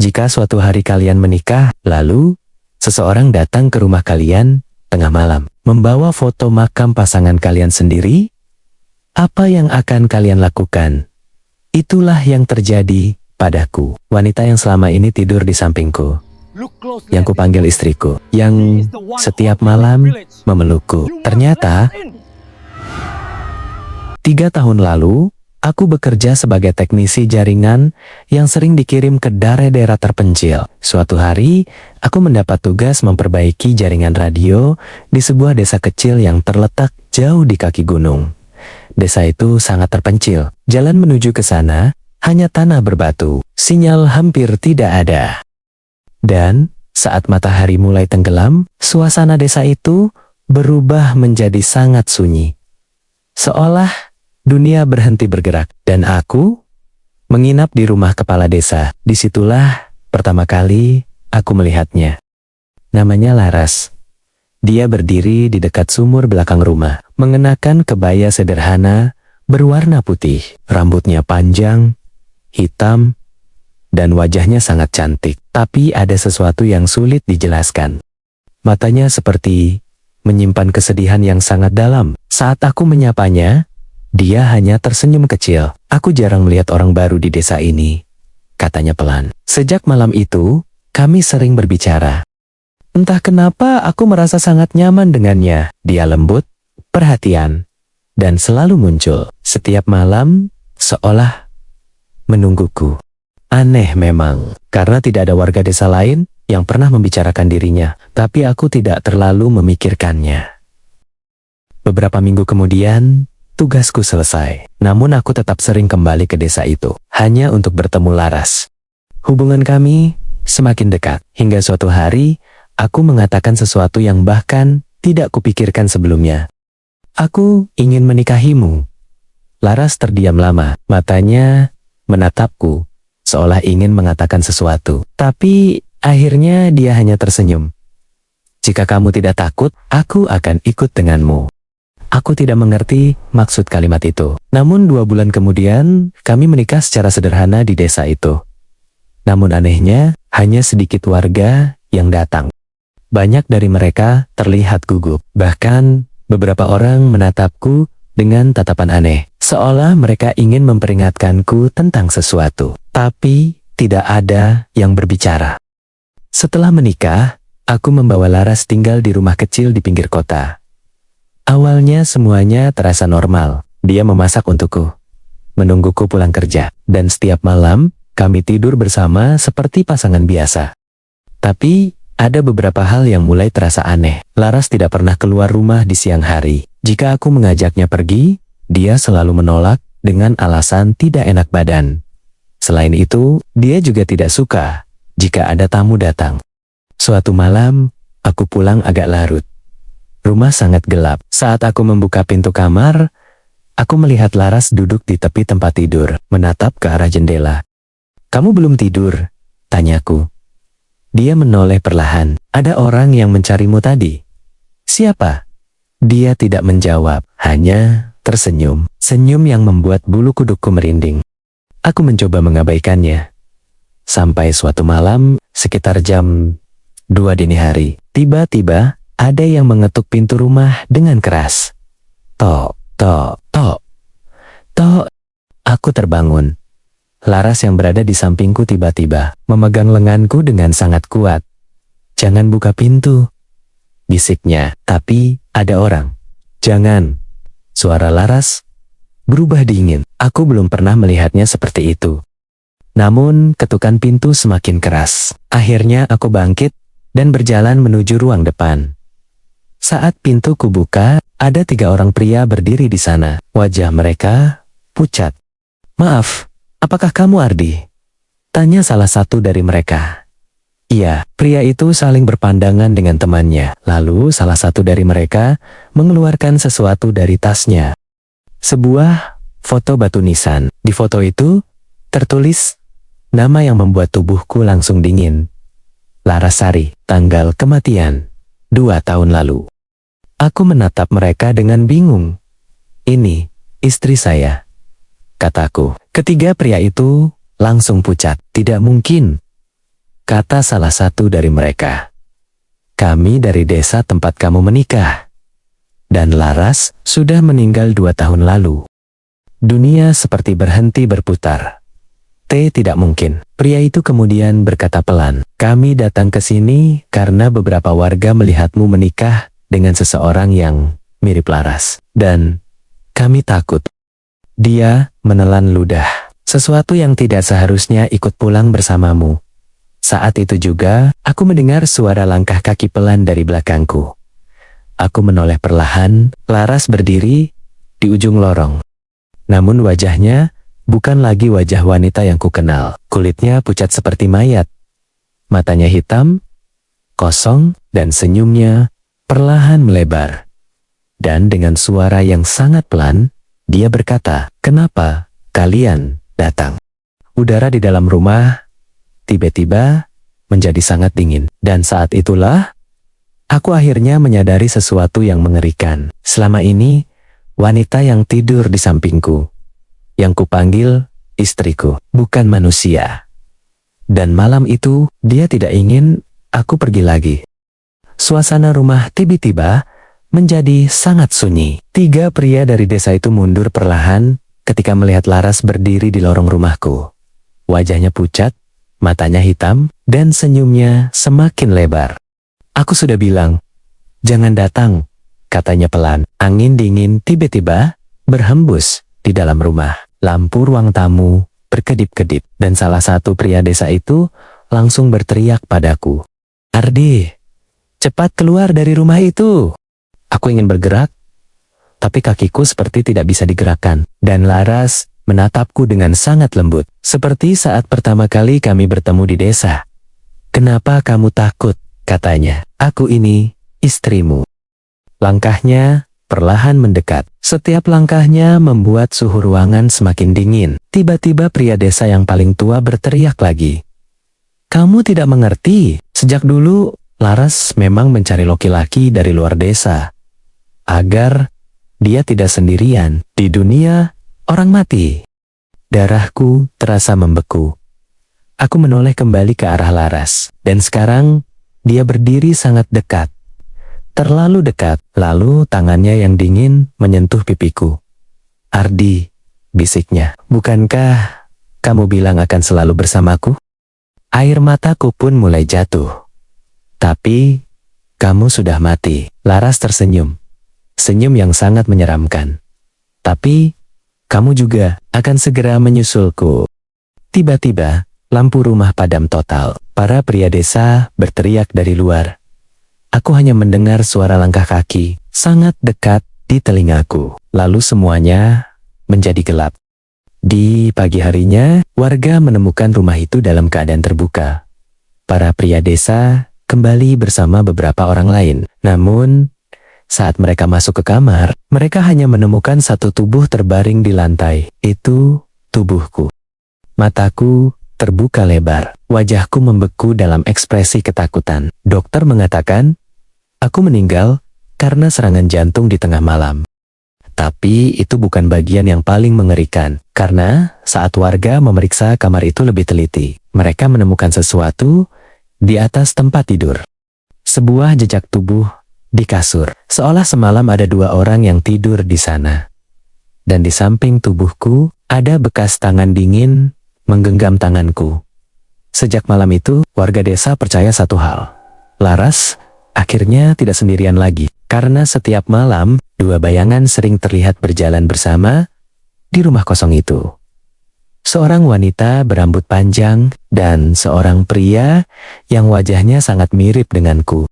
Jika suatu hari kalian menikah, lalu seseorang datang ke rumah kalian tengah malam, membawa foto makam pasangan kalian sendiri, apa yang akan kalian lakukan? Itulah yang terjadi padaku. Wanita yang selama ini tidur di sampingku, yang kupanggil istriku, yang setiap malam memelukku. Ternyata 3 tahun lalu, aku bekerja sebagai teknisi jaringan yang sering dikirim ke daerah-daerah terpencil. Suatu hari, aku mendapat tugas memperbaiki jaringan radio di sebuah desa kecil yang terletak jauh di kaki gunung. Desa itu sangat terpencil. Jalan menuju ke sana hanya tanah berbatu. Sinyal hampir tidak ada. Dan saat matahari mulai tenggelam, suasana desa itu berubah menjadi sangat sunyi. Seolah dunia berhenti bergerak, dan aku menginap di rumah kepala desa. Disitulah pertama kali aku melihatnya. Namanya Laras. Dia berdiri di dekat sumur belakang rumah, mengenakan kebaya sederhana berwarna putih. Rambutnya panjang, hitam, dan wajahnya sangat cantik. Tapi ada sesuatu yang sulit dijelaskan. Matanya seperti menyimpan kesedihan yang sangat dalam. Saat aku menyapanya, dia hanya tersenyum kecil. "Aku jarang melihat orang baru di desa ini," katanya pelan. "Sejak malam itu, kami sering berbicara. Entah kenapa aku merasa sangat nyaman dengannya. Dia lembut, perhatian, dan selalu muncul setiap malam seolah menungguku. Aneh memang, karena tidak ada warga desa lain yang pernah membicarakan dirinya, tapi aku tidak terlalu memikirkannya." Beberapa minggu kemudian, tugasku selesai. Namun aku tetap sering kembali ke desa itu, hanya untuk bertemu Laras. Hubungan kami semakin dekat, hingga suatu hari, aku mengatakan sesuatu yang bahkan tidak kupikirkan sebelumnya. "Aku ingin menikahimu." Laras terdiam lama, matanya menatapku, seolah ingin mengatakan sesuatu. Tapi akhirnya dia hanya tersenyum. "Jika kamu tidak takut, aku akan ikut denganmu." Aku tidak mengerti maksud kalimat itu. Namun 2 bulan kemudian, kami menikah secara sederhana di desa itu. Namun anehnya, hanya sedikit warga yang datang. Banyak dari mereka terlihat gugup. Bahkan, beberapa orang menatapku dengan tatapan aneh, seolah mereka ingin memperingatkanku tentang sesuatu. Tapi, tidak ada yang berbicara. Setelah menikah, aku membawa Laras tinggal di rumah kecil di pinggir kota. Awalnya semuanya terasa normal. Dia memasak untukku, menungguku pulang kerja, dan setiap malam kami tidur bersama seperti pasangan biasa. Tapi ada beberapa hal yang mulai terasa aneh. Laras tidak pernah keluar rumah di siang hari. Jika aku mengajaknya pergi, dia selalu menolak dengan alasan tidak enak badan. Selain itu, dia juga tidak suka jika ada tamu datang. Suatu malam, aku pulang agak larut. Rumah sangat gelap. Saat aku membuka pintu kamar, aku melihat Laras duduk di tepi tempat tidur, menatap ke arah jendela. "Kamu belum tidur?" tanyaku. Dia menoleh perlahan. "Ada orang yang mencarimu tadi." "Siapa?" Dia tidak menjawab, hanya tersenyum. Senyum yang membuat bulu kudukku merinding. Aku mencoba mengabaikannya. Sampai suatu malam, sekitar jam 2 dini hari, tiba-tiba ada yang mengetuk pintu rumah dengan keras. Tok, tok, tok, tok. Aku terbangun. Laras yang berada di sampingku tiba-tiba memegang lenganku dengan sangat kuat. "Jangan buka pintu," bisiknya. "Tapi ada orang." "Jangan." Suara Laras berubah dingin. Aku belum pernah melihatnya seperti itu. Namun ketukan pintu semakin keras. Akhirnya aku bangkit dan berjalan menuju ruang depan. Saat pintu kubuka, ada 3 orang pria berdiri di sana. Wajah mereka pucat. "Maaf, apakah kamu Ardi?" tanya salah satu dari mereka. Iya, pria itu saling berpandangan dengan temannya. Lalu salah satu dari mereka mengeluarkan sesuatu dari tasnya. Sebuah foto batu nisan. Di foto itu tertulis nama yang membuat tubuhku langsung dingin. Larasari, tanggal kematian 2 tahun lalu. Aku menatap mereka dengan bingung. "Ini istri saya," kataku. Ketiga pria itu langsung pucat. "Tidak mungkin." kata salah satu dari mereka. Kami dari desa tempat kamu menikah. Dan Laras sudah meninggal 2 tahun lalu. Dunia seperti berhenti berputar. Tidak mungkin. Pria itu kemudian berkata pelan, kami datang ke sini karena beberapa warga melihatmu menikah dengan seseorang yang mirip Laras. Dan kami takut. Dia menelan ludah. Sesuatu yang tidak seharusnya ikut pulang bersamamu. Saat itu juga, aku mendengar suara langkah kaki pelan dari belakangku. Aku menoleh perlahan, Laras berdiri di ujung lorong. Namun wajahnya bukan lagi wajah wanita yang kukenal. Kulitnya pucat seperti mayat. Matanya hitam, kosong, dan senyumnya perlahan melebar. Dan dengan suara yang sangat pelan, dia berkata, kenapa kalian datang? Udara di dalam rumah tiba-tiba menjadi sangat dingin. Dan saat itulah, aku akhirnya menyadari sesuatu yang mengerikan. Selama ini, wanita yang tidur di sampingku, yang kupanggil istriku, bukan manusia. Dan malam itu, dia tidak ingin aku pergi lagi. Suasana rumah tiba-tiba menjadi sangat sunyi. 3 pria dari desa itu mundur perlahan ketika melihat Laras berdiri di lorong rumahku. Wajahnya pucat, matanya hitam, dan senyumnya semakin lebar. Aku sudah bilang, jangan datang, katanya pelan. Angin dingin tiba-tiba berhembus di dalam rumah. Lampu ruang tamu berkedip-kedip, dan salah satu pria desa itu langsung berteriak padaku. Ardi, cepat keluar dari rumah itu. Aku ingin bergerak, tapi kakiku seperti tidak bisa digerakkan. Dan Laras menatapku dengan sangat lembut, seperti saat pertama kali kami bertemu di desa. Kenapa kamu takut? Katanya. Aku ini istrimu. Langkahnya perlahan mendekat. Setiap langkahnya membuat suhu ruangan semakin dingin. Tiba-tiba pria desa yang paling tua berteriak lagi. Kamu tidak mengerti. Sejak dulu, Laras memang mencari laki-laki dari luar desa. Agar dia tidak sendirian di dunia orang mati. Darahku terasa membeku. Aku menoleh kembali ke arah Laras. Dan sekarang, dia berdiri sangat dekat. Terlalu dekat, lalu tangannya yang dingin menyentuh pipiku. Ardi, bisiknya, bukankah kamu bilang akan selalu bersamaku? Air mataku pun mulai jatuh. Tapi, kamu sudah mati. Laras tersenyum. Senyum yang sangat menyeramkan. Tapi, kamu juga akan segera menyusulku. Tiba-tiba, lampu rumah padam total. Para pria desa berteriak dari luar. Aku hanya mendengar suara langkah kaki, sangat dekat di telingaku. Lalu semuanya menjadi gelap. Di pagi harinya, warga menemukan rumah itu dalam keadaan terbuka. Para pria desa kembali bersama beberapa orang lain. Namun, saat mereka masuk ke kamar, mereka hanya menemukan satu tubuh terbaring di lantai. Itu tubuhku. Mataku terbuka lebar. Wajahku membeku dalam ekspresi ketakutan. Dokter mengatakan, aku meninggal karena serangan jantung di tengah malam. Tapi itu bukan bagian yang paling mengerikan, karena saat warga memeriksa kamar itu lebih teliti, mereka menemukan sesuatu di atas tempat tidur. Sebuah jejak tubuh di kasur, seolah semalam ada 2 orang yang tidur di sana. Dan di samping tubuhku, ada bekas tangan dingin menggenggam tanganku. Sejak malam itu, warga desa percaya satu hal. Laras akhirnya tidak sendirian lagi, karena setiap malam, 2 bayangan sering terlihat berjalan bersama di rumah kosong itu. Seorang wanita berambut panjang dan seorang pria yang wajahnya sangat mirip denganku.